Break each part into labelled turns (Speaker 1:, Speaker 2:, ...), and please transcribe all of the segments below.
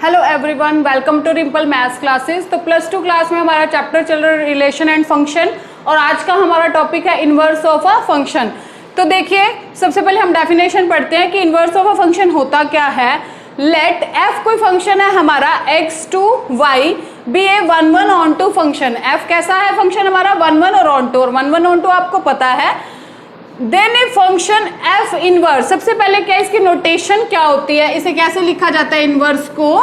Speaker 1: Hello everyone, welcome to Rimpal maths classes. तो +2 class में हमारा चैप्टर चल रहा है रिलेशन एंड फंक्शन, और आज का हमारा टॉपिक है इनवर्स ऑफ अ फंक्शन। तो देखिए, सबसे पहले हम डेफिनेशन पढ़ते हैं कि इनवर्स ऑफ अ फंक्शन होता क्या है। लेट एफ कोई फंक्शन है हमारा x to y be a 1 1 onto function. F कैसा है फंक्शन हमारा 1 1 और ऑन टू, और 1 1 ऑन टू आपको पता है। Then a function f inverse, सबसे पहले क्या इसकी नोटेशन क्या होती है, इसे कैसे लिखा जाता है इनवर्स को।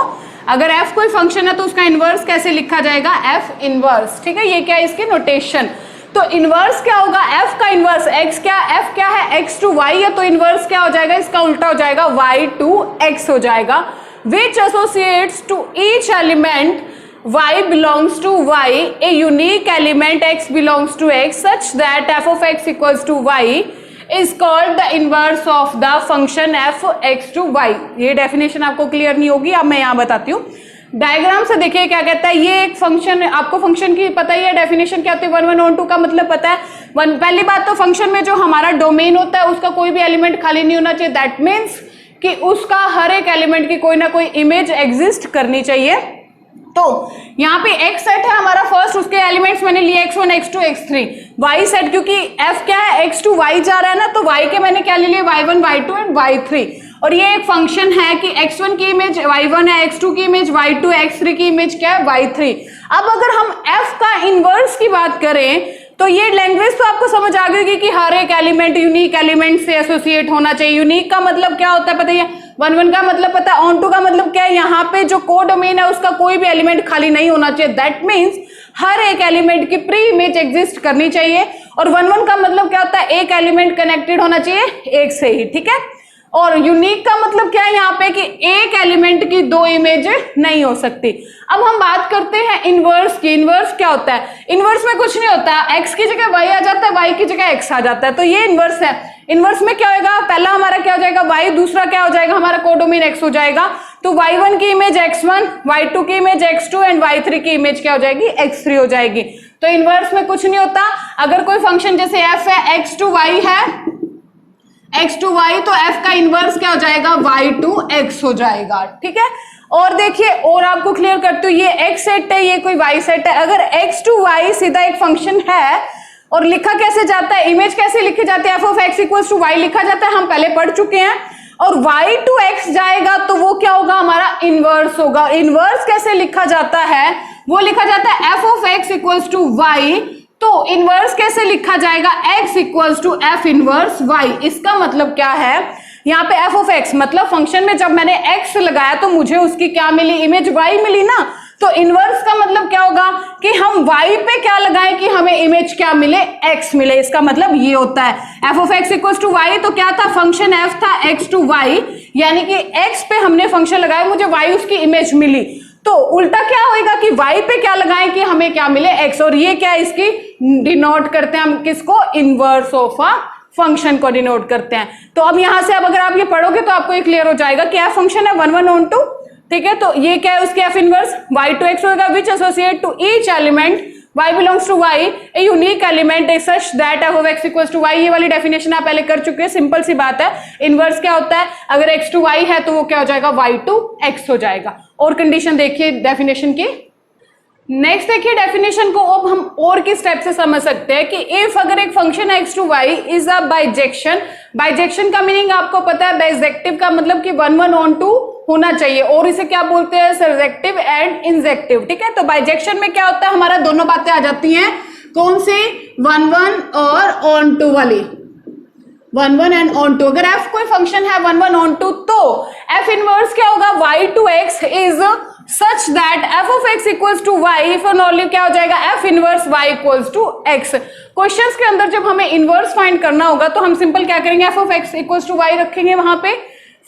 Speaker 1: अगर एफ कोई फंक्शन है तो उसका इनवर्स कैसे लिखा जाएगा, एफ इनवर्स। ठीक है, ये क्या है इसकी नोटेशन। तो इनवर्स क्या होगा, एफ का इनवर्स एक्स क्या, एफ क्या है x टू y है, तो इनवर्स क्या हो जाएगा, इसका उल्टा हो जाएगा y टू x हो जाएगा। Which associates to each element y belongs to y a unique element x belongs to x such that f of x equals to y is called the inverse of the function f x to y। ये definition आपको clear नहीं होगी, अब मैं यहाँ बताती हूँ। Diagram से देखिए क्या कहता है। ये एक फंक्शन, आपको फंक्शन की पता ही है डेफिनेशन क्या होती है, 1 1 ऑन टू का मतलब पता है। पहली बात तो फंक्शन में जो हमारा डोमेन होता है उसका कोई भी एलिमेंट खाली नहीं होना चाहिए। दैट मीन्स कि उसका हर एक एलिमेंट की कोई ना कोई इमेज एग्जिस्ट करनी चाहिए। तो यहाँ पे x सेट है हमारा फर्स्ट, उसके एलिमेंट्स मैंने लिए x1 x2 x3। y set, क्योंकि f क्या है x टू y जा रहा है ना, तो y के मैंने क्या ले लिए y1 y2 एंड y3। और ये एक फंक्शन है कि x1 की इमेज y1 है, x2 की इमेज y2, x3 की इमेज क्या है y3। अब अगर हम f का इनवर्स की बात करें तो ये लैंग्वेज तो आपको समझ आ गई कि हर एक एलिमेंट यूनिक एलिमेंट से एसोसिएट होना चाहिए। यूनिक का मतलब क्या होता है पता है, 1 1 का मतलब पता है, ऑन टू का मतलब क्या है, यहाँ पे जो कोडोमेन है उसका कोई भी एलिमेंट खाली नहीं होना चाहिए। दैट मीन्स हर एक एलिमेंट की प्री इमेज एग्जिस्ट करनी चाहिए। और 1 1 का मतलब क्या होता है, एक एलिमेंट कनेक्टेड होना चाहिए एक से ही। ठीक है, और यूनिक का मतलब क्या है यहाँ पे कि एक एलिमेंट की दो इमेज नहीं हो सकती। अब हम बात करते हैं इनवर्स की। इनवर्स क्या होता है, इनवर्स में कुछ नहीं होता, x की जगह y आ जाता है, y की जगह x आ जाता है, तो ये इनवर्स है। इनवर्स में क्या होगा, पहला हमारा क्या हो जाएगा y, दूसरा क्या हो जाएगा हमारा कोडोमेन x हो जाएगा। तो y1 की इमेज x1, y2 की इमेज x2 एंड y3 की इमेज क्या हो जाएगी, x3 हो जाएगी। तो इनवर्स में कुछ नहीं होता। अगर कोई फंक्शन जैसे f है, x टू y है, x टू y, तो f का इनवर्स क्या हो जाएगा, y टू x हो जाएगा। ठीक है, और देखिए और आपको क्लियर करते हो, ये x सेट है, ये कोई y सेट है। अगर x टू y सीधा एक फंक्शन है और लिखा कैसे जाता है, इमेज कैसे लिखी जाती है, f of x equals to y लिखा जाता है, हम पहले पढ़ चुके हैं। और y टू x जाएगा तो वो क्या होगा, हमारा इनवर्स होगा। इनवर्स कैसे लिखा जाता है, वो लिखा जाता है f of x equals to y। तो इनवर्स कैसे लिखा जाएगा, x equals to f inverse y। इसका मतलब क्या है, यहाँ पे f ऑफ x मतलब फंक्शन में जब मैंने x लगाया तो मुझे उसकी क्या मिली, इमेज y मिली ना। तो इनवर्स का मतलब क्या होगा कि हम y पे क्या लगाएं कि हमें इमेज क्या मिले, x मिले। इसका मतलब ये होता है f of x equals to y। तो क्या था, फंक्शन f था x टू y, यानी कि x पे हमने फंक्शन लगाया, मुझे y उसकी इमेज मिली। तो उल्टा क्या होएगा कि y पे क्या लगाएं कि हमें क्या मिले, x। और ये क्या है, इसकी डिनोट करते हैं हम किसको, इनवर्स ऑफ अ फंक्शन को डिनोट करते हैं। तो अब यहां से अब अगर आप ये पढ़ोगे तो आपको ये क्लियर हो जाएगा कि f फंक्शन है 1 1 ऑन टू। ठीक है, तो ये क्या है, उसके f inverse y to x होगा, which associate to each element y belongs to y a unique element is such that f of x equals to y। ये वाली डेफिनेशन आप पहले कर चुके हैं, सिंपल सी बात है। इनवर्स क्या होता है, अगर x टू y है तो वो क्या हो जाएगा, y टू x हो जाएगा। और कंडीशन देखिए डेफिनेशन की। नेक्स्ट देखिए डेफिनेशन को अब हम और किस टाइप से समझ सकते हैं कि इफ अगर एक function x to y is a bijection. Bijection का मीनिंग आपको पता है, बाइजेक्टिव का मतलब कि 1 1 ऑन टू होना चाहिए, और इसे क्या बोलते हैं, सर्जेक्टिव एंड इंजेक्टिव। ठीक है, तो बाइजेक्शन में क्या होता है, हमारा दोनों बातें आ जाती हैं। कौन सी, 1 1 और ऑन टू वाली, 1 1 एंड ऑन टू। अगर f कोई फंक्शन है 1 1 ऑन टू तो f इनवर्स क्या होगा, y to x is such that f of x equals to y if and only क्या हो जाएगा, f inverse y equals to x। Questions के अंदर जब हमें इनवर्स फाइंड करना होगा तो हम सिंपल क्या करेंगे, f of x equals to y रखेंगे वहां पे,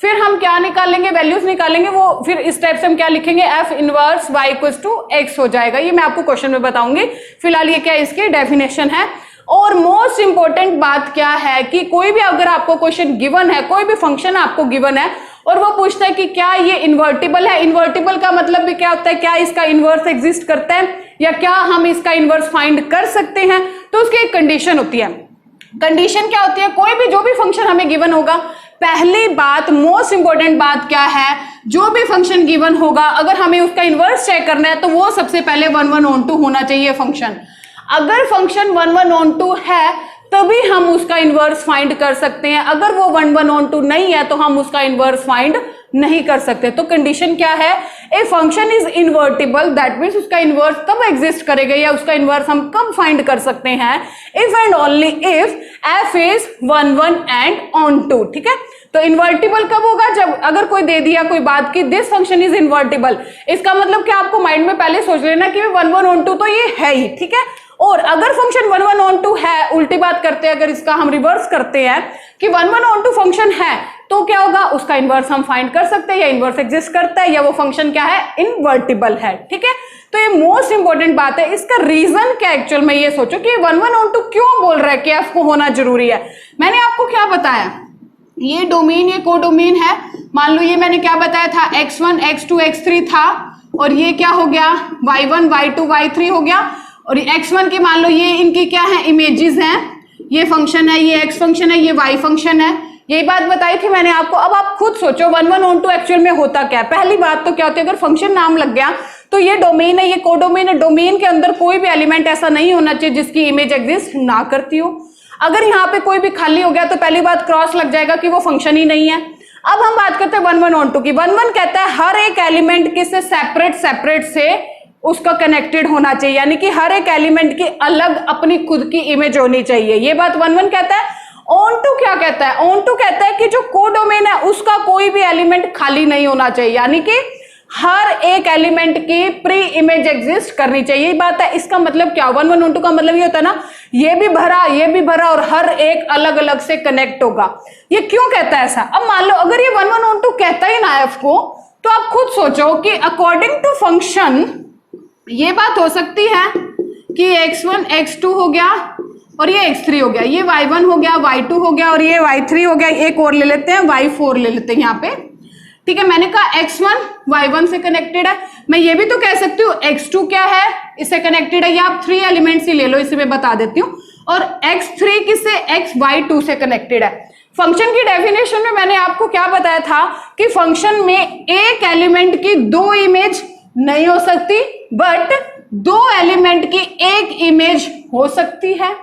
Speaker 1: फिर हम क्या निकालेंगे, वैल्यूज निकालेंगे, वो फिर इस टाइप से हम क्या लिखेंगे, f inverse y equals to x हो जाएगा। ये मैं आपको क्वेश्चन में बताऊंगी, फिलहाल ये क्या इसकी डेफिनेशन है। और मोस्ट इंपॉर्टेंट बात क्या है कि कोई भी अगर आपको क्वेश्चन गिवन है, कोई भी फंक्शन आपको गिवन है और वो पूछता है कि क्या ये इन्वर्टिबल है, इन्वर्टिबल का मतलब भी क्या होता है, क्या इसका इन्वर्स एग्जिस्ट करता है या क्या हम इसका इन्वर्स फाइंड कर सकते हैं, तो उसकी एक कंडीशन होती है। कंडीशन क्या होती है, कोई भी जो भी फंक्शन हमें गिवन होगा पहली बात, मोस्ट इंपॉर्टेंट बात क्या है, जो भी फंक्शन गिवन होगा अगर हमें उसका इनवर्स चेक करना है तो वो सबसे पहले 1 1 on 2 होना चाहिए फंक्शन। अगर फंक्शन 1 1 on 2 है तभी हम उसका इनवर्स फाइंड कर सकते हैं, अगर वो 1 1 on 2 नहीं है तो हम उसका इनवर्स फाइंड नहीं कर सकते। तो कंडीशन क्या है, a function is invertible, that means उसका इनवर्स तब एग्जिस्ट करेगा या उसका इनवर्स हम कब फाइंड कर सकते हैं, if and only if F is 1 1 and on 2। ठीक है, तो इन्वर्टिबल कब होगा, जब अगर कोई दे दिया कोई बात की दिस फंक्शन इज इन्वर्टिबल, इसका मतलब क्या आपको माइंड में पहले सोच लेना कि 1 1 on 2 तो ये है ही। ठीक है, और अगर फंक्शन 1 1 on 2 है, उल्टी बात करते हैं, अगर इसका हम रिवर्स करते हैं कि 1 1 on 2 फंक्शन है तो क्या होगा, उसका इनवर्स हम फाइंड कर सकते हैं, या इनवर्स एग्जिस्ट करता है या वो फंक्शन क्या है, इनवर्टिबल है। ठीक है, तो ये मोस्ट इंपॉर्टेंट बात है। इसका रीजन क्या एक्चुअल में, ये सोचो कि 1 1 on 2 क्यों बोल रहा है कि एफ को होना जरूरी है। मैंने आपको क्या बताया, ये डोमेन, ये कोडोमेन है। मान लो ये मैंने क्या बताया था, x1 x2 x3 था, और ये क्या हो गया, y1 y2 y3 हो गया। और x1 की मान लो ये इनकी क्या है, इमेजेस हैं, ये फंक्शन है, ये x फंक्शन है, ये y फंक्शन है। यही बात बताई थी मैंने आपको। अब आप खुद सोचो 1 1 on 2 एक्चुअल में होता क्या है। पहली बात तो क्या होती है, अगर फंक्शन नाम लग गया तो ये डोमेन है, ये कोडोमेन है। डोमेन के अंदर कोई भी एलिमेंट ऐसा नहीं होना चाहिए जिसकी इमेज एग्जिस्ट ना करती हो। अगर यहाँ पे कोई भी खाली हो गया तो पहली बात क्रॉस लग जाएगा कि वो फंक्शन ही नहीं है। अब हम बात करते हैं 1 1 on 2 की। 1 1 कहता है हर एक एलिमेंट किससे सेपरेट से उसका कनेक्टेड होना चाहिए, यानी कि हर एक एलिमेंट की अलग अपनी खुद की इमेज होनी चाहिए। ये बात 1 1 कहता है। on 2 क्या कहता है, on 2 कहता है कि जो कोडोमेन है उसका कोई भी एलिमेंट खाली नहीं होना चाहिए, यानी कि हर एक एलिमेंट की प्री इमेज एग्जिस्ट करनी चाहिए। यही बात है। इसका मतलब क्या, 1 1 on 2 का मतलब ये होता है ना, ये भी भरा और हर एक अलग अलग से कनेक्ट होगा। ये क्यों कहता है ऐसा। अब मान लो अगर ये 1 1 on 2 कहता ही ना एफ को, तो आप खुद सोचो कि अकॉर्डिंग टू फंक्शन ये बात हो सकती है कि x1 x2 हो गया और ये x3 हो गया, ये y1 हो गया, y2 हो गया और ये y3 हो गया। एक और ले लेते हैं, y4 ले लेते हैं यहाँ पे। ठीक है, मैंने कहा x1 y1 से कनेक्टेड है। मैं ये भी तो कह सकती हूँ x2 क्या है, इससे कनेक्टेड है, या आप 3 एलिमेंट्स ही ले लो, इसे मैं बता देती हूँ। और x3 किससे, xy2 से कनेक्टेड है। फंक्शन की डेफिनेशन में मैंने आपको क्या बताया था कि फंक्शन में एक एलिमेंट की 2 इमेज नहीं हो सकती, बट 2 एलिमेंट की एक इमेज हो सकती है।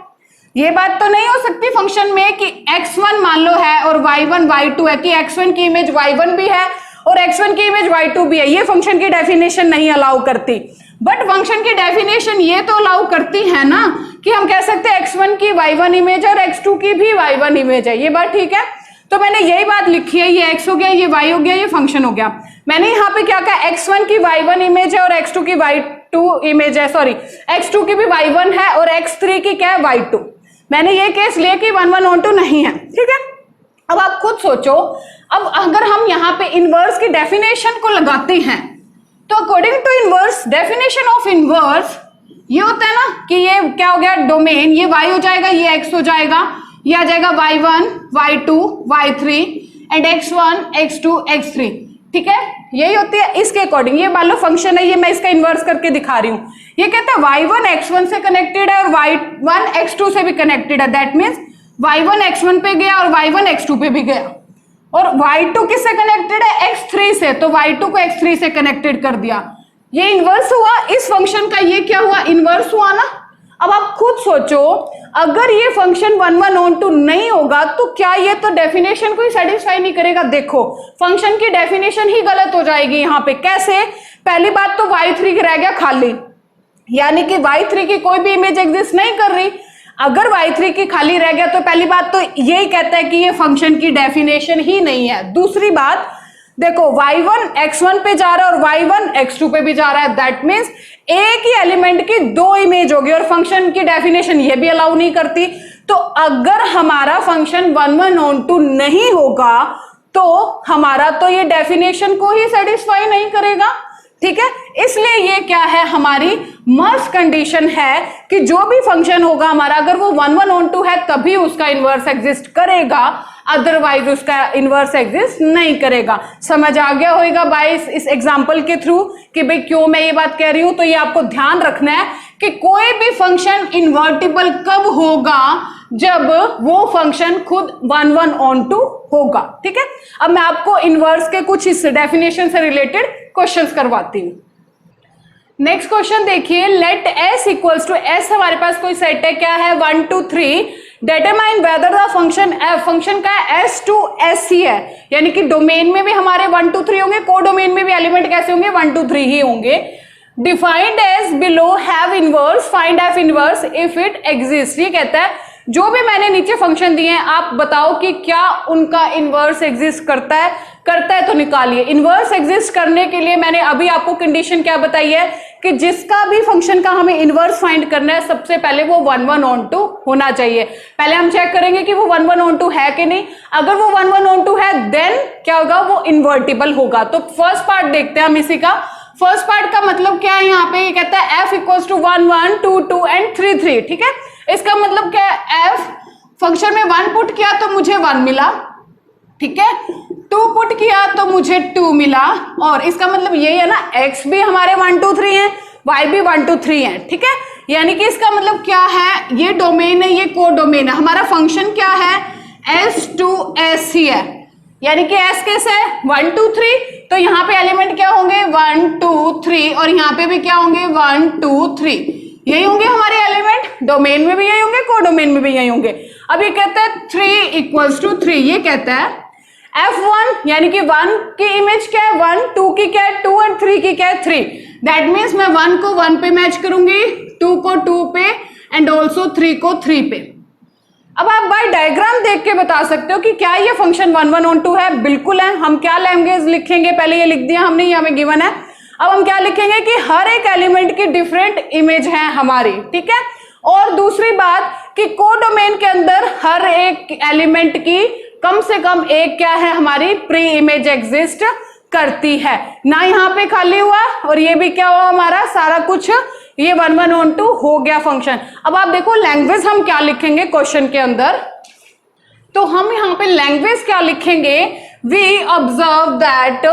Speaker 1: ये बात तो नहीं हो सकती फंक्शन में कि x1 मान लो है और y1 y2 है, कि x1 की इमेज y1 भी है और x1 की इमेज y2 भी है। ये फंक्शन की डेफिनेशन नहीं अलाउ करती। बट फंक्शन की डेफिनेशन ये तो अलाउ करती है ना कि हम कह सकते हैं x1 की y1 इमेज और x2 की भी y1 इमेज है। ये बात ठीक है। तो मैंने यही बात लिखी है, ये x हो गया, ये y हो गया, ये फंक्शन हो गया। मैंने यहाँ पे क्या कहा, x1 की y1 इमेज है और x2 की y2 इमेज है, सॉरी x2 की भी y1 है और x3 की क्या है, y2। मैंने ये केस लिया कि 1 1 on 2 नहीं है। ठीक है, अब आप खुद सोचो, अब अगर हम यहाँ पे इनवर्स की डेफिनेशन को लगाते हैं तो according to inverse, definition of inverse ये होता है ना कि ये क्या हो गया, डोमेन, ये y हो जाएगा, ये x हो जाएगा, ये आ जाएगा y1 y2 y3 and x1 x2 x3। ठीक है, यही होती है इसके अकॉर्डिंग। ये मान लो फंक्शन है, ये मैं इसका इन्वर्स करके दिखा रही हूँ। ये कहता है y1 x1 से कनेक्टेड है और y1 x2 से भी कनेक्टेड है। दैट मीन्स y1 x1 पे गया और y1 x2 पे भी गया। और y2 किससे कनेक्टेड है, x3 से, तो y2 को x3 से कनेक्टेड कर दिया। ये इन्वर्स हुआ इस फंक्शन का, ये क्या हुआ, इन्वर्स हुआ ना। अब आप खुद सोचो, अगर ये फंक्शन 1 1 on 2 नहीं होगा तो क्या ये तो डेफिनेशन को ही सेटिस्फाई नहीं करेगा। देखो फंक्शन की डेफिनेशन ही गलत हो जाएगी यहाँ पे। कैसे, पहली बात तो y3 रह गया खाली, यानी कि y3 की कोई भी इमेज एग्जिस्ट नहीं कर रही। अगर y3 की खाली रह गया तो पहली बात तो यही कहता है कि ये फंक्शन की डेफिनेशन ही नहीं है। दूसरी बात देखो, y1 x1 पे जा रहा है और y1 x2 पे भी जा रहा है। दैट मीन्स एक ही एलिमेंट की 2 इमेज होगी और फंक्शन की डेफिनेशन ये भी अलाउ नहीं करती। तो अगर हमारा फंक्शन 1 1 on 2 नहीं होगा तो हमारा तो ये डेफिनेशन को ही सेटिस्फाई नहीं करेगा। ठीक है, इसलिए ये क्या है, हमारी मस्ट कंडीशन है कि जो भी फंक्शन होगा हमारा, अगर वो 1 1 on 2 है तभी उसका इनवर्स एग्जिस्ट करेगा, अदरवाइज उसका इनवर्स एग्जिस्ट नहीं करेगा। समझ आ गया होगा बाय इस एग्जांपल के थ्रू कि भाई क्यों मैं ये बात कह रही हूं। तो ये आपको ध्यान रखना है कि कोई भी फंक्शन इन्वर्टिबल कब होगा, जब वो फंक्शन खुद 1 1 ऑन टू होगा। ठीक है, अब मैं आपको इनवर्स के कुछ इस डेफिनेशन से रिलेटेड क्वेश्चंस करवाती हूँ। नेक्स्ट क्वेश्चन देखिए, let S equals to S, हमारे पास कोई सेट है, क्या है 1 2 3, determine whether the function F, function का एस टू एस ही है, यानी कि डोमेन में भी हमारे 1 2 3 होंगे, को डोमेन में भी एलिमेंट कैसे होंगे 1 2 3 ही होंगे। Defined as below have inverse, find f inverse if it exist. ये कहता है जो भी मैंने नीचे फंक्शन दिए हैं आप बताओ कि क्या उनका इनवर्स एग्जिस्ट करता है तो निकालिए। इनवर्स एग्जिस्ट करने के लिए मैंने अभी आपको कंडीशन क्या बताई है कि जिसका भी फंक्शन का हमें इनवर्स फाइंड करना है सबसे पहले वो 1 1 ऑन टू होना चाहिए। पहले हम चेक करेंगे कि वो 1 1 ऑन टू है कि नहीं, अगर वो 1 1 ऑन टू है देन क्या होगा, वो इन्वर्टिबल होगा। तो फर्स्ट पार्ट देखते हैं हम इसी का। फर्स्ट पार्ट का मतलब क्या है, यहाँ पे ये कहता है f इक्वल्स टू 1 1 2 2 एंड 3 3। ठीक है, इसका मतलब क्या है, f फंक्शन में 1 पुट किया तो मुझे 1 मिला, ठीक है, 2 पुट किया तो मुझे 2 मिला, और इसका मतलब यही है ना, x भी हमारे 1 2 3 है, y भी 1 2 3 है। ठीक है, यानी कि इसका मतलब क्या है, ये डोमेन है, ये को डोमेन है, हमारा फंक्शन क्या है s टू s ही है, यानी कि s कैसे है 1 2 3, तो यहाँ पे एलिमेंट क्या होंगे 1 2 3, और यहाँ पे भी क्या होंगे 1 2 3, यही होंगे हमारे एलिमेंट, डोमेन में भी यही होंगे, को डोमेन में भी यही होंगे। अब ये कहता है 3 इक्वल्स टू 3, ये कहता है f1 यानी कि 1 की इमेज क्या है 1, 2 की क्या है 2 और 3 की क्या है 3, दैट मीन्स मैं 1 को 1 पे मैच करूंगी, 2 को 2 पे एंड ऑल्सो 3 को 3 पे। अब आप बाय डायग्राम देख के बता सकते हो कि क्या ये फंक्शन 1 1 ऑन टू है, बिल्कुल है। हम क्या लैंग्वेज लिखेंगे, पहले ये लिख दिया हमने, ये हमें गिवन है। अब हम क्या लिखेंगे कि हर एक एलिमेंट की डिफरेंट इमेज है हमारी, ठीक है। और दूसरी बात कि कोडोमेन के अंदर हर एक एलिमेंट की कम से कम एक क्या है हमारी प्री इमेज एग्जिस्ट करती है ना, यहाँ पे खाली हुआ और ये भी क्या हुआ हमारा सारा कुछ, ये 1 1 ऑन टू हो गया फंक्शन। अब आप देखो लैंग्वेज हम क्या लिखेंगे क्वेश्चन के अंदर, तो हम यहाँ पे लैंग्वेज क्या लिखेंगे, we observe that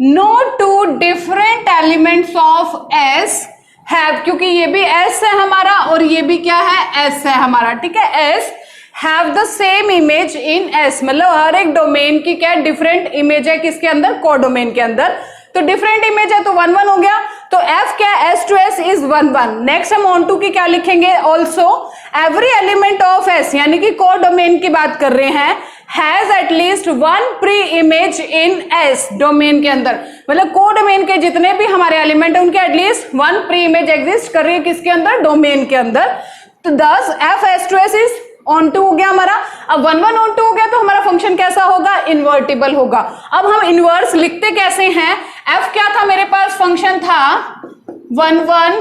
Speaker 1: no two different elements of S have, क्योंकि ये भी एस है हमारा और ये भी क्या है एस है हमारा, ठीक है, S have the same image in S, मतलब हर एक डोमेन की क्या डिफरेंट इमेज है किसके अंदर, कोडोमेन के अंदर, तो डिफरेंट इमेज है तो 1 1 हो गया, तो f क्या s to s is 1 1। Next हम ऑन टू की क्या लिखेंगे, also every element of s, यानी कि कोडोमेन की बात कर रहे हैं, has at least 1 preimage in s, domain के अंदर, मतलब कोडोमेन के जितने भी हमारे एलिमेंट है उनके एटलीस्ट 1 प्री इमेज एग्जिस्ट कर रही है किसके अंदर, डोमेन के अंदर। तो thus f s to s is onto हो गया हमारा। अब 1 1 ऑन टू हो गया तो हमारा फंक्शन कैसा होगा, इन्वर्टिबल होगा। अब हम इनवर्स लिखते कैसे हैं, f क्या था मेरे पास, फंक्शन था 1 1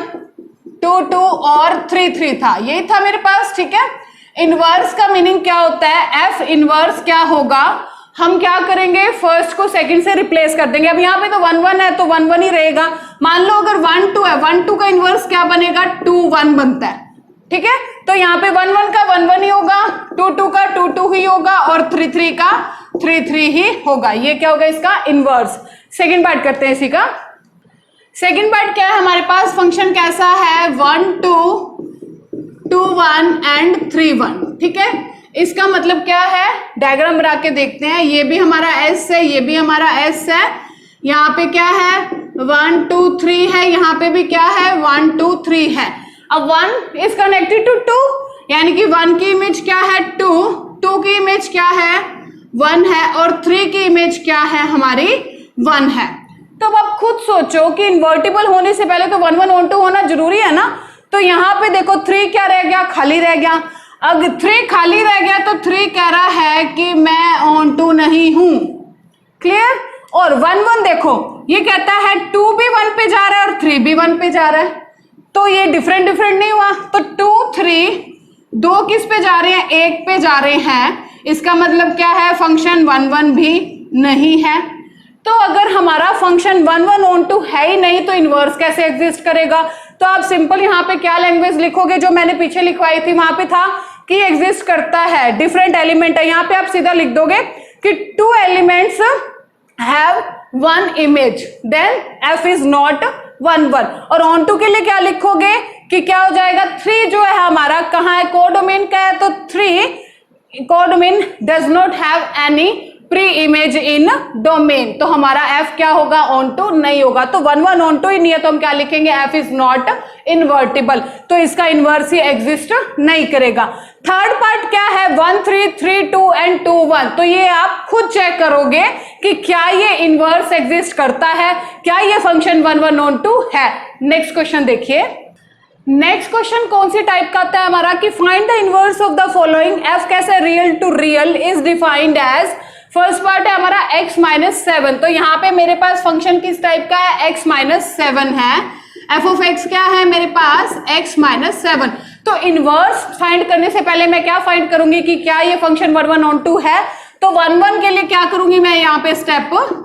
Speaker 1: 2 2 और 3 3 था, यही था मेरे पास, ठीक है। इनवर्स का मीनिंग क्या होता है, f इनवर्स क्या होगा, हम क्या करेंगे फर्स्ट को सेकंड से रिप्लेस कर देंगे। अब यहाँ पे तो 1 1 है तो 1 1 ही रहेगा, मान लो अगर 1 2 है, 1 2 का इनवर्स क्या बनेगा 2 1 बनता है, ठीक है, तो यहाँ पे 1 1 का 1 1 ही होगा, 2 2 का 2 2 ही होगा और 3 3 का 3 3 ही होगा, ये क्या होगा इसका इनवर्स। सेकंड पार्ट करते हैं इसी का। सेकंड पार्ट क्या है हमारे पास, फंक्शन कैसा है 1 2 2 1 एंड 3 1, ठीक है, इसका मतलब क्या है, डायग्राम बना के देखते हैं, ये भी हमारा s है, ये भी हमारा s है, यहाँ पे क्या है 1 2 3 है, यहाँ पे भी क्या है 1 2 3 है। अब 1 इज कनेक्टेड टू 2, यानी कि 1 की इमेज क्या है 2, 2 की इमेज क्या है 1 है और 3 की इमेज क्या है हमारी 1 है। तो अब आप खुद सोचो कि इन्वर्टिबल होने से पहले तो 1 1 ऑन टू होना जरूरी है ना, तो यहाँ पे देखो 3 क्या रह गया, खाली रह गया। अगर 3 खाली रह गया तो 3 कह रहा है कि मैं ऑन टू नहीं हूं, क्लियर। और 1 1 देखो ये कहता है 2 भी 1 पे जा रहा है और 3 भी 1 पे जा रहा है, तो ये डिफरेंट नहीं हुआ, तो 2 3 दो किस पे जा रहे हैं, 1 पे जा रहे हैं, इसका मतलब क्या है फंक्शन 1 1 भी नहीं है। तो अगर हमारा फंक्शन 1 1 ऑन टू है ही नहीं तो इनवर्स कैसे एग्जिस्ट करेगा, तो आप सिंपल यहाँ पे क्या लैंग्वेज लिखोगे, जो मैंने पीछे लिखवाई थी वहां पे था कि एग्जिस्ट करता है, डिफरेंट एलिमेंट है, यहाँ पे आप सीधा लिख दोगे कि 2 elements have 1 image, then f is not 1 1। और ऑन टू के लिए क्या लिखोगे कि क्या हो जाएगा 3 जो है हमारा कहाँ है, कोडोमेन का है, तो 3 codomain does not have any pre image in domain, तो हमारा f क्या होगा, ऑनटू नहीं होगा, तो 1 1 ऑनटू ही नहीं है तो हम क्या लिखेंगे, f इज नॉट इन्वर्टिबल, तो इसका इन्वर्स ही एग्जिस्ट नहीं करेगा। थर्ड पार्ट क्या है, 1 3 3 2 एंड 2 1, तो ये आप खुद चेक करोगे कि क्या ये इन्वर्स एग्जिस्ट करता है, क्या ये फंक्शन 1 1 ऑनटू है। नेक्स्ट क्वेश्चन देखिए, नेक्स्ट क्वेश्चन कौन सी टाइप का आता है हमारा कि find the inverse of the following, f कैसे real to real is defined as, first part है हमारा x माइनस 7, तो यहाँ पे मेरे पास फंक्शन किस टाइप का है, x माइनस 7 है, f ऑफ x क्या है मेरे पास, x माइनस 7, तो इनवर्स फाइंड करने से पहले मैं क्या फाइंड करूंगी कि क्या ये फंक्शन 1 1 ऑनटू है, तो 1 1 के लिए क्या करूंगी मैं यहाँ पे स्टेप,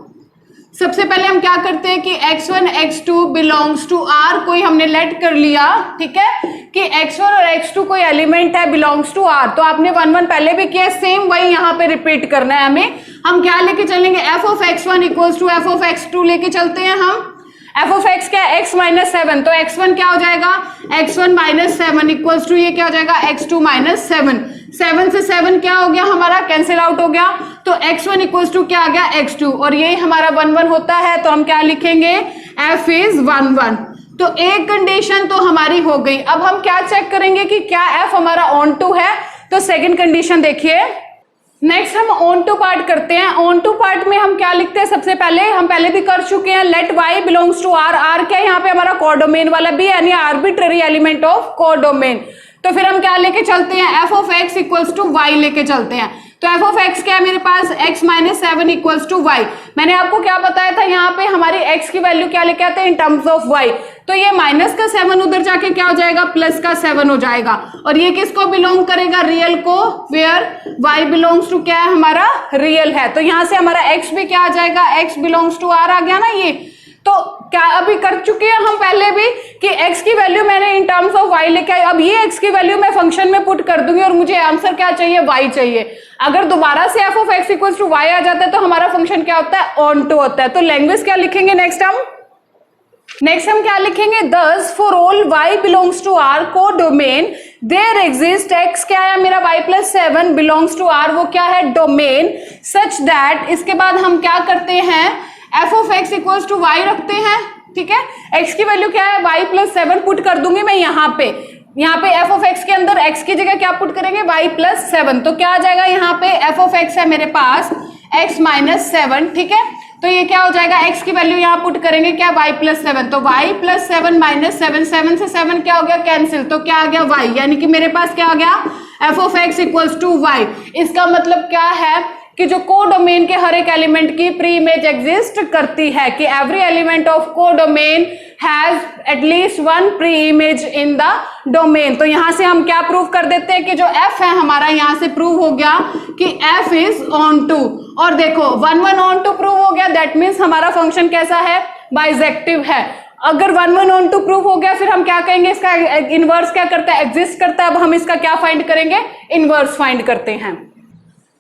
Speaker 1: सबसे पहले हम क्या करते हैं कि x1 x2 belongs to r, कोई हमने लेट कर लिया, ठीक है कि x1 और x2 कोई एलिमेंट है बिलोंग्स टू r, तो आपने 1 1 पहले भी किया, सेम वही यहाँ पे रिपीट करना है हमें। हम क्या लेके चलेंगे, f of x1 equals to f of x2 लेके चलते हैं हम, f ऑफ x क्या है, x माइनस 7, तो x1 क्या हो जाएगा, x1 माइनस 7 इक्वल्स टू ये क्या हो जाएगा, x2 माइनस 7, 7 से 7 क्या हो गया हमारा, कैंसिल आउट हो गया, तो x1 इक्वल्स टू क्या आ गया, x2, और ये हमारा 1 1 होता है, तो हम क्या लिखेंगे, f इज 1 1, तो एक कंडीशन तो हमारी हो गई। अब हम क्या चेक करेंगे कि क्या f हमारा ऑन टू है, तो सेकंड कंडीशन देखिए। नेक्स्ट हम ऑन टू पार्ट करते हैं, ऑन टू पार्ट में हम क्या लिखते हैं, सबसे पहले हम पहले भी कर चुके हैं, let y belongs to r, r क्या यहाँ पे हमारा कोडोमेन वाला भी यानी आर्बिट्ररी एलिमेंट ऑफ कोडोमेन, तो फिर हम क्या लेके चलते हैं, f of x equals to y लेके चलते हैं, तो f ऑफ x क्या है मेरे पास, x minus 7 equals to y, मैंने आपको क्या बताया था यहाँ पे हमारी x की वैल्यू क्या लेके आते हैं इन टर्म्स ऑफ y, तो ये माइनस का 7 उधर जाके क्या हो जाएगा, प्लस का 7 हो जाएगा, और ये किसको बिलोंग करेगा, रियल को, वेयर y बिलोंग्स टू क्या है हमारा, रियल है, तो यहाँ से हमारा x भी क्या आ जाएगा, x बिलोंग्स टू r आ गया ना ये, तो क्या अभी कर चुके हैं हम पहले भी कि x की वैल्यू मैंने इन टर्म्स ऑफ y लेके आई, अब ये x की वैल्यू मैं फंक्शन में पुट कर दूंगी और मुझे आंसर क्या चाहिए, y चाहिए। अगर दोबारा से f of x equals to y आ जाता है तो हमारा फंक्शन क्या होता है, ऑन टू होता है, तो लैंग्वेज क्या लिखेंगे नेक्स्ट हम क्या लिखेंगे, दस for all y belongs to r codomain there exist x क्या है मेरा y plus 7 belongs to r, वो क्या है डोमेन, सच दैट, इसके बाद हम क्या करते हैं, f of x equals to y रखते हैं, ठीक है, x की वैल्यू क्या है, y प्लस 7 पुट कर दूंगी मैं यहाँ पे f ऑफ x के अंदर x की जगह क्या पुट करेंगे, y प्लस 7, तो क्या आ जाएगा यहाँ पे f ऑफ x है मेरे पास x माइनस 7, ठीक है, तो ये क्या हो जाएगा, x की वैल्यू यहाँ पुट करेंगे क्या, y प्लस 7, तो y प्लस 7 माइनस 7, 7 से 7 क्या हो गया कैंसिल, तो क्या आ गया y, यानी कि मेरे पास क्या आ गया, f of x equals to y। इसका मतलब क्या है कि जो कोडोमेन के हर एक एलिमेंट की प्री इमेज एग्जिस्ट करती है, कि every element of codomain has at least one preimage in the domain, तो यहां से हम क्या प्रूव कर देते हैं कि जो f है हमारा, यहां से प्रूव हो गया कि f इज ऑन टू, और देखो 1 1 ऑन टू प्रूव हो गया, दैट मीन्स हमारा फंक्शन कैसा है, बाइजेक्टिव है। अगर 1 1 ऑन टू प्रूव हो गया फिर हम क्या कहेंगे, इसका इनवर्स क्या करता है, एग्जिस्ट करता है, अब हम इसका क्या फाइंड करेंगे, इनवर्स फाइंड करते हैं।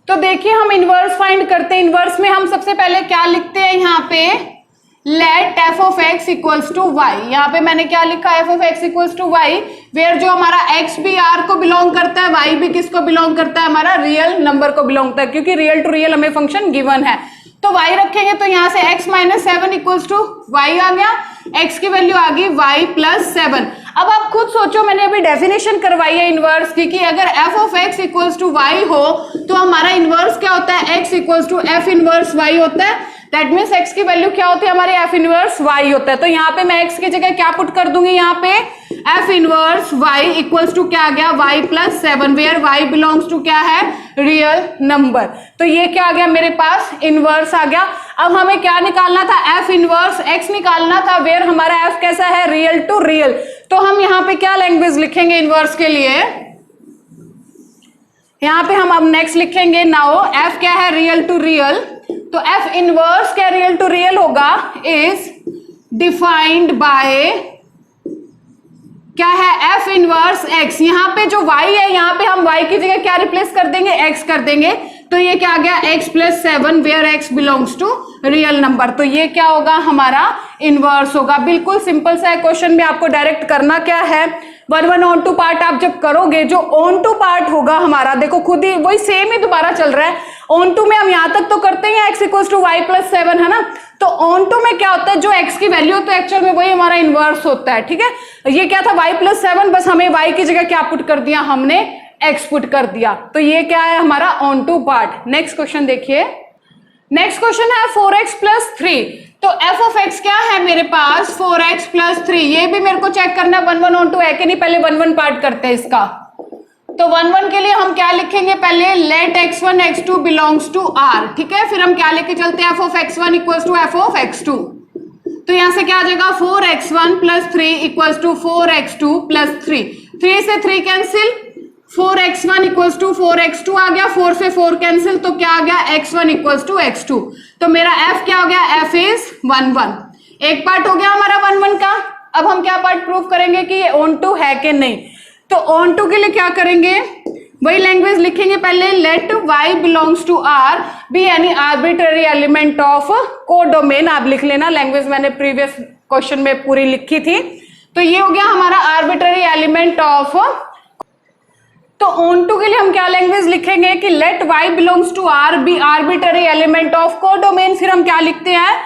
Speaker 1: तो देखिए हम इनवर्स फाइंड करते हैं, इनवर्स में हम सबसे पहले क्या लिखते हैं यहाँ पे, let f of x equals to y, यहाँ पे मैंने क्या लिखा, f of x equals to y, where जो हमारा x भी r को बिलोंग करता है, y भी किसको बिलोंग करता है, हमारा रियल नंबर को बिलोंग करता है, क्योंकि रियल टू रियल हमें फंक्शन गिवन है, तो y रखेंगे, तो यहाँ से x minus 7 equals to y आ गया, x की वैल्यू आ गई y प्लस 7। अब आप खुद सोचो, मैंने अभी डेफिनेशन करवाई है इनवर्स की कि अगर f of x equals to y हो तो हमारा इनवर्स क्या होता है, x equals to f inverse y होता है, दैट मीन्स x की वैल्यू क्या होती है हमारी, f इनवर्स y होता है, तो यहाँ पे मैं x की जगह क्या पुट कर दूंगी, यहाँ पे f inverse y equals to क्या आ गया, y plus 7, where y belongs to क्या है, रियल नंबर, तो ये क्या आ गया मेरे पास, इनवर्स आ गया। अब हमें क्या निकालना था, f इनवर्स x निकालना था, वेयर हमारा f कैसा है, रियल टू रियल, तो हम यहाँ पे क्या लैंग्वेज लिखेंगे इनवर्स के लिए, यहाँ पे हम अब नेक्स्ट लिखेंगे, नाउ f क्या है, रियल टू रियल, तो f इनवर्स क्या रियल टू रियल होगा, इज डिफाइंड बाय क्या है, f इनवर्स x, यहाँ पे जो y है यहाँ पे हम y की जगह क्या रिप्लेस कर देंगे, x कर देंगे, तो ये क्या आ गया, x plus 7 where x belongs to real number, तो ये क्या होगा हमारा इनवर्स होगा। बिल्कुल सिंपल सा क्वेश्चन में आपको डायरेक्ट करना क्या है, one one onto part आप जब करोगे, जो ऑन टू पार्ट होगा हमारा, देखो खुद ही वही सेम ही दोबारा चल रहा है। ऑन टू में हम यहां तक तो करते हैं x equals to y plus 7 है ना, तो ऑन टू में क्या होता है, जो x की वैल्यू होता है एक्चुअल में वही हमारा इनवर्स होता है। ठीक है, ये क्या था y प्लस 7, बस हमें y की जगह क्या पुट कर दिया, हमने x पुट कर दिया। तो ये क्या है हमारा onto part. Next question देखिए, नेक्स्ट क्वेश्चन है 4x प्लस 3। तो f ऑफ x क्या है मेरे पास 4x प्लस 3। ये भी मेरे को चेक करना है 1 1 ऑन टू है कि नहीं, पहले 1 1 पार्ट करते हैं इसका। तो 1 1 के लिए हम क्या लिखेंगे, पहले late x1 x2 belongs to r। ठीक है, फिर हम क्या लेके चलते हैं, f of x1 equals to f of x2। तो यहां से क्या आ जाएगा 4x1 plus 3 equals to 4x2 plus 3। 3 से 3 cancel, 4x1 equals to 4x2 आ गया, 4 से 4 कैंसिल, तो क्या आ गया x1 इक्वल्स टू x2। तो मेरा f क्या हो गया, f इज 1 1। एक पार्ट हो गया हमारा 1 1 का। अब हम क्या पार्ट प्रूव करेंगे कि ये ऑन टू है कि नहीं। तो ऑन टू के लिए क्या करेंगे, वही लैंग्वेज लिखेंगे पहले, let y belongs to r be any arbitrary element of codomain. आप लिख लेना, लैंग्वेज मैंने प्रीवियस क्वेश्चन में पूरी लिखी थी। तो ये हो गया हमारा आर्बिट्ररी एलिमेंट ऑफ। तो ऑन टू के लिए हम क्या लैंग्वेज लिखेंगे कि let y belongs to r be arbitrary element of codomain. फिर हम क्या लिखते हैं,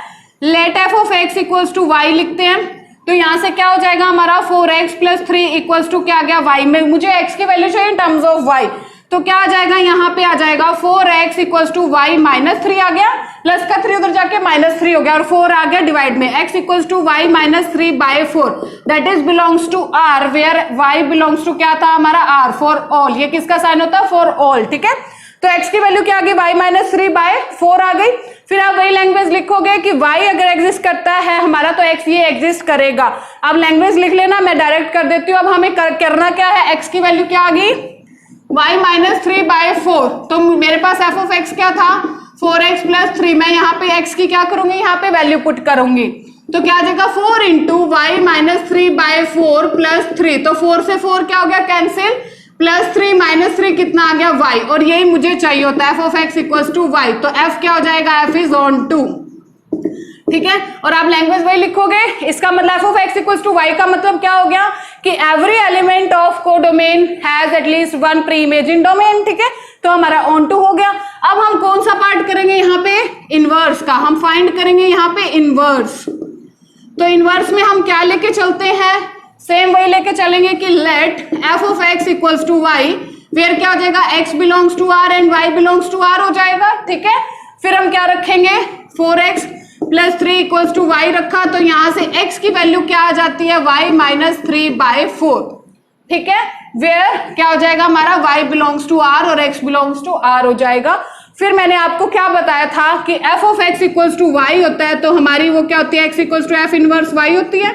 Speaker 1: let f of x equals to y लिखते हैं। तो यहां से क्या हो जाएगा हमारा 4x प्लस 3 इक्वल्स टू क्या आ गया y में, मुझे x की वैल्यू चाहिए इन टर्म्स ऑफ y। तो क्या आ जाएगा, यहाँ पे आ जाएगा 4x equals to y minus 3 आ गया, प्लस का 3 उधर जाके माइनस 3 हो गया और 4 आ गया डिवाइड में, x equals to y minus 3 by 4 that is belongs to r where y belongs to क्या था हमारा r फॉर ऑल। ये किसका साइन होता है, फॉर ऑल। ठीक है, तो x की वैल्यू क्या आ गई, y माइनस 3 बाय 4 आ गई। फिर आप वही लैंग्वेज लिखोगे कि y अगर एग्जिस्ट करता है हमारा तो x ये एग्जिस्ट करेगा। अब लैंग्वेज लिख लेना, मैं डायरेक्ट कर देती हूँ। अब हमें करना क्या है, x की वैल्यू क्या आ गई, y माइनस 3 बाय 4। तो मेरे पास f ऑफ x क्या था 4x प्लस 3। मैं यहाँ पे x की क्या करूंगी, यहाँ पे वैल्यू पुट करूंगी। तो क्या आ जाएगा 4 into y minus 3 by 4 plus 3। तो 4 से 4 क्या हो गया कैंसिल, प्लस 3 माइनस 3 कितना आ गया y, और यही मुझे चाहिए होता है f of x equals to y। तो f क्या हो जाएगा, f इज ऑन टू। ठीक है, और आप लैंग्वेज वही लिखोगे। इसका मतलब f of x equals to y का मतलब क्या हो गया कि every element of codomain has at least one preimage in domain. ठीक है, तो हमारा ऑन टू हो गया। अब हम कौन सा पार्ट करेंगे यहाँ पे, इनवर्स का हम फाइंड करेंगे यहाँ पे इनवर्स। तो इनवर्स में हम क्या लेके चलते हैं, सेम वही लेके चलेंगे कि let f of x equals to y where क्या हो जाएगा, x belongs to r and y belongs to r हो जाएगा। ठीक है, फिर हम क्या रखेंगे 4x plus 3 equals to y रखा, तो यहां से x की वैल्यू क्या आ जाती है, y माइनस 3 बाय 4। ठीक है, वेयर क्या हो जाएगा हमारा y बिलोंग्स टू r और x बिलोंग्स टू r हो जाएगा। फिर मैंने आपको क्या बताया था कि f of x equals to y होता है, तो हमारी वो क्या होती है, x equals to f inverse y होती है।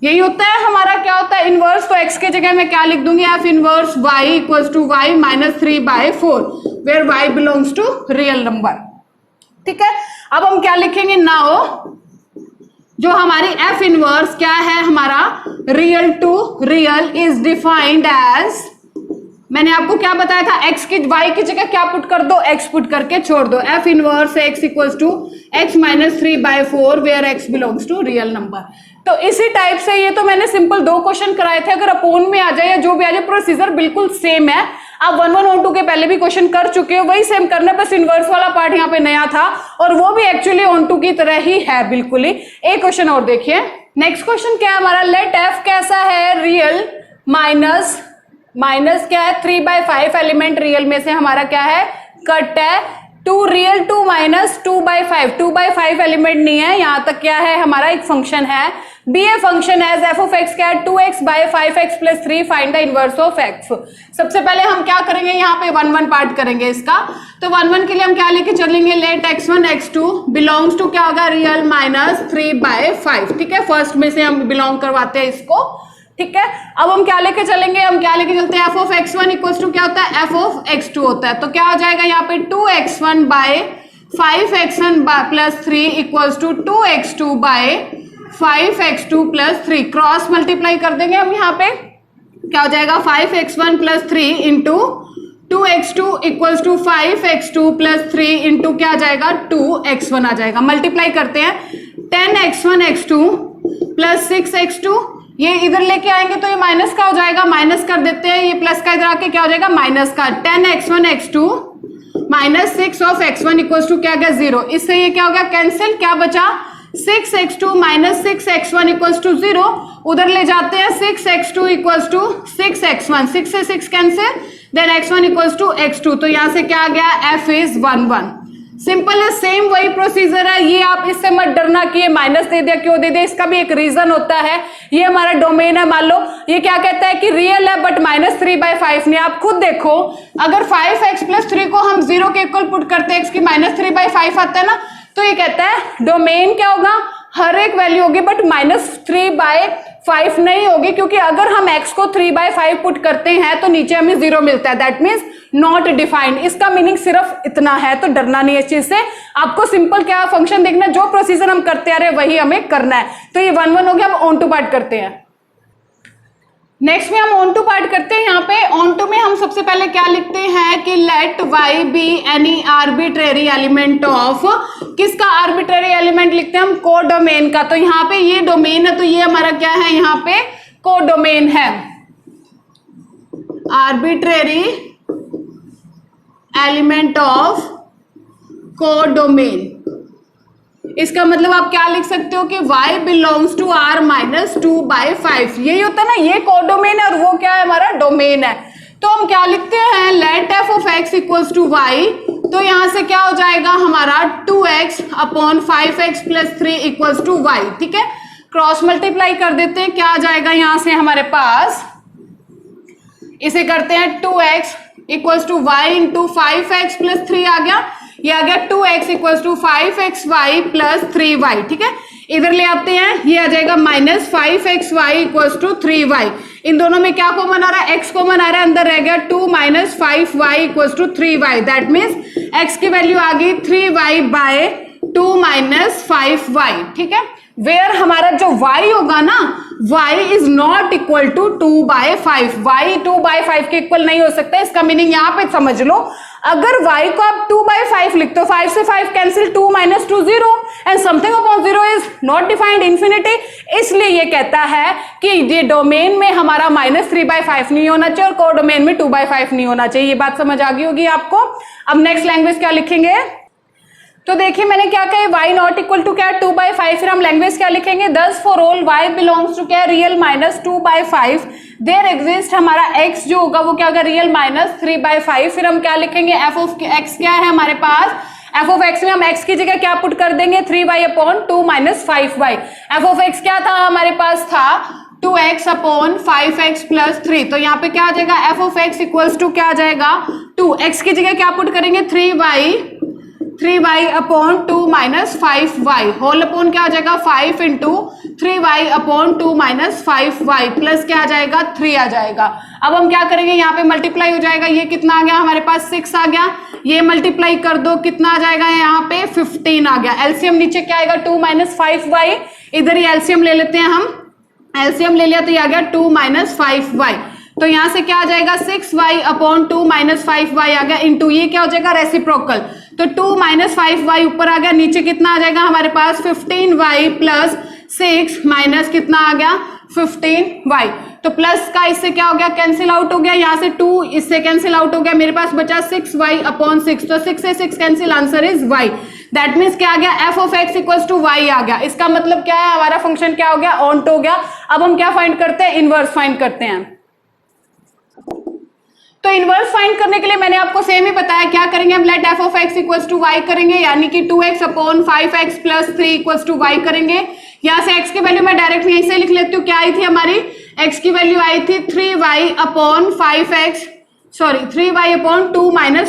Speaker 1: यही होता है हमारा क्या होता है इनवर्स। तो x के जगह मैं क्या लिख दूंगी, f inverse y equals to y minus 3 by 4 where y belongs to real number. ठीक है, अब हम क्या लिखेंगे नाउ, जो हमारी f इनवर्स क्या है हमारा real to real is defined as, मैंने आपको क्या बताया था, x की y की जगह क्या पुट कर दो, x पुट करके छोड़ दो। f inverse x equals to x minus 3 by 4 where x belongs to real number. तो इसी टाइप से ये तो मैंने सिंपल 2 क्वेश्चन कराए थे। अगर अपोन में आ जाए या जो भी आ जाए प्रोसीजर बिल्कुल सेम है। आप 1 1 और 2 के पहले भी क्वेश्चन कर चुके हो, वही सेम करना, बस इनवर्स वाला पार्ट यहाँ पे नया था और वो भी एक्चुअली ऑन टू की तरह ही है बिल्कुल ही। एक क्वेश्चन और देखिए, नेक्स्ट क्वेश्चन क्या है हमारा, लेट f कैसा है रियल माइनस क्या है 3 बाय 5 एलिमेंट रियल में से हमारा क्या है कट है 2 real 2 minus 2 by 5। 2 by 5 element नहीं है, यहाँ तक क्या है हमारा एक फंक्शन है be a function as f of x क्या है 2x by 5x plus 3 find the inverse of x। सबसे पहले हम क्या करेंगे, यहाँ पे 1 1 पार्ट करेंगे इसका। तो 1 1 के लिए हम क्या लेके चलेंगे, late x1 x2 belongs to क्या होगा रियल माइनस 3 बाय 5। ठीक है, फर्स्ट में से हम बिलोंग करवाते हैं इसको। ठीक है, अब हम क्या लेके चलेंगे, हम क्या लेके चलते हैं f of x1 equals to क्या होता है f ऑफ x2 होता है। तो क्या हो जाएगा यहाँ पे 2x1 by 5x1 plus 3 equals to 2x2 by 5x2 plus 3। Cross multiply कर देंगे हम, यहाँ पे क्या हो जाएगा 5x1 plus 3 into 2x2 equals to 5x2 plus 3 into क्या आ जाएगा 2x1 आ जाएगा। मल्टीप्लाई करते हैं 10x1 x2 प्लस 6x2 ये इधर लेके आएंगे तो ये माइनस का हो जाएगा, माइनस कर देते हैं, ये प्लस का इधर आके क्या हो जाएगा माइनस का। 10x1 x2 minus 6 of x1 equal to क्या गया 0। इससे ये क्या हो गया कैंसिल, क्या बचा 6x2 minus 6x1 equal to 0। उधर ले जाते हैं 6x2 इक्वल टू 6x1, 6 से 6 cancel, then x1 equal to x2। तो यहां से क्या आ गया f इज 1 1। सिंपल है, सेम वही प्रोसीजर है। ये आप इससे मत डरना कि ये माइनस दे दिया, क्यों दे दिया, इसका भी एक रीजन होता है। ये हमारा डोमेन है, मान लो ये क्या कहता है कि रियल है बट -3/5 नहीं। आप खुद देखो, अगर 5x + 3 को हम 0 के इक्वल पुट करते हैं, x की -3/5 आता है ना, तो ये कहता है डोमेन क्या होगा, हर एक वैल्यू होगी बट -3/5 नहीं होगी, क्योंकि अगर हम x को 3/5 पुट करते हैं तो नीचे हमें 0 मिलता है, दैट मीन्स नॉट डिफाइंड। इसका मीनिंग सिर्फ इतना है, तो डरना नहीं है इस चीज से। आपको सिंपल क्या फंक्शन देखना, जो प्रोसीजर हम करते आ रहे वही हमें करना है। तो ये 1 1 हो गया। अब ऑन टू पार्ट करते हैं। नेक्स्ट में हम ऑन टू पार्ट करते हैं। यहाँ पे ऑन टू में हम सबसे पहले क्या लिखते हैं कि let y be any arbitrary element of, किसका आर्बिट्रेरी एलिमेंट लिखते हैं हम, कोडोमेन का। तो यहाँ पे ये डोमेन है, तो ये हमारा क्या है, यहाँ पे कोडोमेन है, आर्बिट्रेरी एलिमेंट ऑफ कोडोमेन। इसका मतलब आप क्या लिख सकते हो कि y बिलोंग्स टू R - 2/5। यही होता है ना, ये कोडोमेन है और वो क्या है हमारा डोमेन है। तो हम क्या लिखते हैं, let f of x equals to y। तो यहां से क्या हो जाएगा हमारा 2x upon 5x + 3 equals to y। ठीक है, क्रॉस मल्टीप्लाई कर देते हैं, क्या आ जाएगा यहां से हमारे पास, इसे करते हैं 2x equals to y into 5x + 3 आ गया, ये आ गया 2x equals to 5xy + 3y। ठीक है, इधर ले आते हैं, ये आ जाएगा -5xy इक्वल्स टू 3y। इन दोनों में क्या कॉमन आ रहा है, x कॉमन आ रहा है, अंदर रह गया 2 - 5y equals to 3y। That means x की वैल्यू आ गई 3y/2 - 5y। ठीक है, वेयर हमारा जो y होगा ना, y is not equal to 2/5। y 2/5 के इक्वल नहीं हो सकता। इसका मीनिंग यहाँ पे समझ लो, अगर y को आप 2/5 लिखते हो, 5 से 5 cancel, 2 - 2 0 and something upon 0 is not defined infinity. इसलिए ये कहता है कि ये डोमेन में हमारा -3/5 नहीं होना चाहिए और कोडोमेन में 2/5 नहीं होना चाहिए। ये बात समझ आ गई होगी आपको। अब नेक्स्ट लैंग्वेज क्या लिखेंगे, तो देखिए मैंने क्या कहा, y नॉट इक्वल टू क्या 2/5, फिर हम लैंग्वेज क्या लिखेंगे, दस for all y belongs to क्या रियल -2/5 देयर एग्जिस्ट, हमारा x जो होगा वो क्या होगा रियल -3/5। फिर हम क्या लिखेंगे, f ऑफ x क्या है हमारे पास, f ऑफ x में हम x की जगह क्या पुट कर देंगे 3y/2 - 5y। f of x क्या था हमारे पास, था 2x अपॉन 5x + 3। तो यहाँ पे क्या आ जाएगा, f of x equals to क्या आ जाएगा 2, x की जगह क्या पुट करेंगे 3y/2 - 5y होल अपॉन क्या आ जाएगा 5 इंटू 3y/2 - 5y प्लस क्या आ जाएगा 3 आ जाएगा। अब हम क्या करेंगे, यहाँ पे मल्टीप्लाई हो जाएगा, ये कितना आ गया हमारे पास 6 आ गया, ये मल्टीप्लाई कर दो, कितना आ जाएगा यहाँ पे 15 आ गया। एलसीएम नीचे क्या आएगा 2 - 5y, इधर ही एलसीएम ले लेते हैं हम, एलसीएम ले लिया तो ये आ गया 2 - 5y। तो यहां से क्या आ जाएगा 6y/2 - 5y आ गया, इंटू ये क्या हो जाएगा रेसिप्रोकल, तो 2 - 5y ऊपर आ गया, नीचे कितना आ जाएगा हमारे पास 15y + 6 माइनस कितना आ गया 15y। तो प्लस का इससे क्या हो गया कैंसिल आउट हो गया, यहाँ से 2 इससे कैंसिल आउट हो गया, मेरे पास बचा 6y/6। तो 6 से 6 cancel, answer is y। That means क्या आ गया, f of x equals to y आ गया। इसका मतलब क्या है, हमारा फंक्शन क्या हो गया ऑन टू हो गया। अब हम क्या फाइंड करते हैं, इनवर्स फाइंड करते हैं। तो इनवर्स फाइंड करने के लिए मैंने आपको सेम ही बताया, क्या करेंगे हम, let f of x equals to y करेंगे, यानी कि 2x/5x + 3 इक्वल्स टू y करेंगे। यहाँ से x की वैल्यू मैं डायरेक्ट यहीं से लिख लेती हूँ, क्या आई थी हमारी, x की वैल्यू आई थी 3y/2 -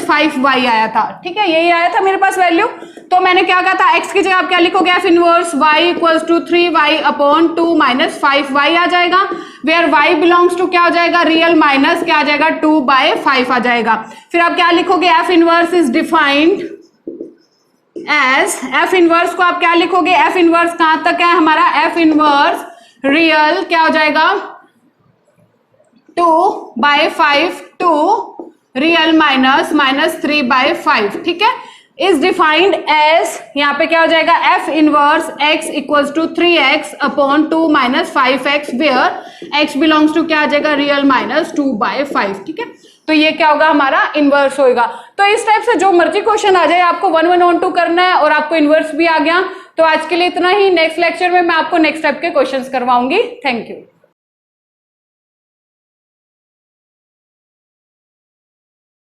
Speaker 1: 5y आया था। ठीक है, यही आया था मेरे पास वैल्यू। तो मैंने क्या कहा था, x की जगह आप क्या लिखोगे, f inverse y equals to 3y/2 - 5y आ जाएगा, वेयर y बिलोंग्स टू क्या हो जाएगा रियल माइनस क्या आ जाएगा 2/5 आ जाएगा। फिर आप क्या लिखोगे, f inverse is defined as, f inverse को आप क्या लिखोगे, f इनवर्स कहां तक है हमारा, f इनवर्स रियल क्या हो जाएगा 2/5 टू रियल -3/5। ठीक है, इज डिफाइंड एज, यहाँ पे क्या हो जाएगा, f inverse x equals to 3x upon 2 minus 5x where x belongs to क्या आ जाएगा, रियल माइनस 2/5। ठीक है, तो ये क्या होगा, हमारा इनवर्स होगा। तो इस टाइप से जो मर्जी क्वेश्चन आ जाए आपको 1 1 1 2 करना है और आपको इनवर्स भी आ गया। तो आज के लिए इतना ही, नेक्स्ट लेक्चर में मैं आपको नेक्स्ट टाइप के क्वेश्चंस करवाऊंगी। Thank you.